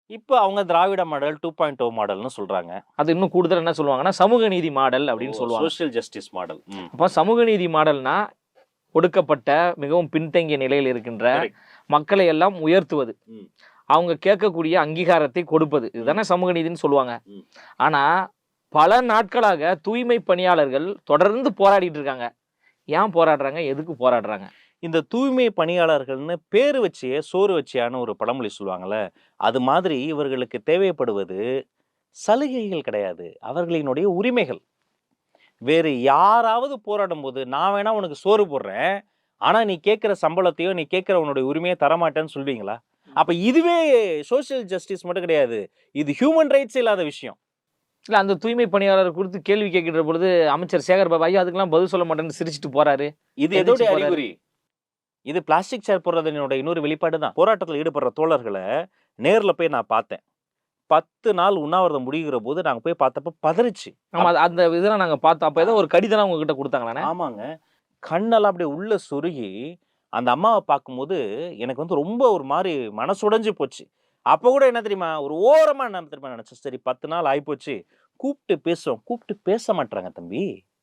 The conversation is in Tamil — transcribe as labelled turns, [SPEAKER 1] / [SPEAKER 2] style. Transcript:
[SPEAKER 1] இப்ப அவங்க திராவிட மாடல் 2.0 மாடல்னு சொல்றாங்க.
[SPEAKER 2] அது இன்னும் கூடுதல் என்ன சொல்லுவாங்கன்னா, சமூக நீதி மாடல் அப்படின்னு சொல்லுவாங்க.
[SPEAKER 1] Social justice model.
[SPEAKER 2] அப்ப சமூக நீதி மாடல்னா, ஒடுக்கப்பட்ட மிகவும் பின்தங்கிய நிலையில் இருக்கின்ற
[SPEAKER 1] கரெக்ட்.
[SPEAKER 2] மக்களை எல்லாம் உயர்த்துவது.
[SPEAKER 1] ம்.
[SPEAKER 2] அவங்க கேட்கக்கூடிய அங்கீகாரத்தை கொடுப்பது. இதுதானே சமூக நீதின்னு சொல்லுவாங்க.
[SPEAKER 1] ம்.
[SPEAKER 2] ஆனா, பல நாட்களாக தூய்மை பணியாளர்கள் தொடர்ந்து போராடிட்டு இருக்காங்க. ஏன் போராடுறாங்க? எதுக்கு போராடுறாங்க?
[SPEAKER 1] இந்த தூய்மை பணியாளர்கள்னு பேரு வச்சே சோறு வச்சியான்னு ஒரு பழமொழி சொல்லுவாங்கல்ல. அது மாதிரி இவர்களுக்கு தேவைப்படுவது சலுகைகள் கிடையாது. அவர்களினுடைய உரிமைகள். வேறு யாராவது போராடும்போது, நான் வேணா உனக்கு சோறு போடுறேன். ஆனா நீ கேட்கிற சம்பளத்தையோ, நீ கேட்கிற உன்னுடைய உரிமைய தரமாட்டேன்னு சொல்வீங்களா? அப்ப இதுவே சோசியல் ஜஸ்டிஸ் மட்டும் கிடையாது. இது ஹியூமன் ரைட்ஸே இல்லாத விஷயம்.
[SPEAKER 2] இல்ல அந்த தூய்மை பணியாளர் குறித்து கேள்வி கேட்கின்ற பொழுது, அமைச்சர் சேகர் பாபு, ஐயோ! அதுக்கெல்லாம் பதில் சொல்ல மாட்டேன்னு சிரிச்சுட்டு போறாரு.
[SPEAKER 1] இது
[SPEAKER 2] எந்திரிச்சு
[SPEAKER 1] எதோடைய
[SPEAKER 2] போறாரு.
[SPEAKER 1] அறிகுறி? இது பிளாஸ்டிக் சேர் போடுறதனுடைய இன்னொரு வெளிப்பாடு தான். போராட்டத்துல ஈடுபடுற தோழர்கள நேர்ல போய் நான் பார்த்தேன். 10 நாள் உண்ணாவிரதம் முடிகிற போது நாங்க போய் பார்த்தப்ப பதறிச்சு.
[SPEAKER 2] ஆமா. அந்த இதெல்லாம் நாங்க பார்த்தோம். அப்ப ஏதோ ஒரு கடிதம்லாம் உங்ககிட்ட குடுத்தாங்களாண்ணே?
[SPEAKER 1] ஆமாங்க. கண்ணெல்லாம் அப்படியே உள்ள சொருகி, அந்த அம்மாவ பார்க்கும்போது எனக்கு வந்து ரொம்ப ஒரு மாரி மனசு உடைஞ்சு போச்சு. அப்ப கூட என்ன தெரியுமா? ஒரு ஓரமா என்ன தெரியுமா நெனச்சேன். சரி 10 நாள் ஆயிப்போச்சு. கூப்ட்டு பேசுவோம். கூப்ட்டு பேச மாட்றாங்க தம்பி.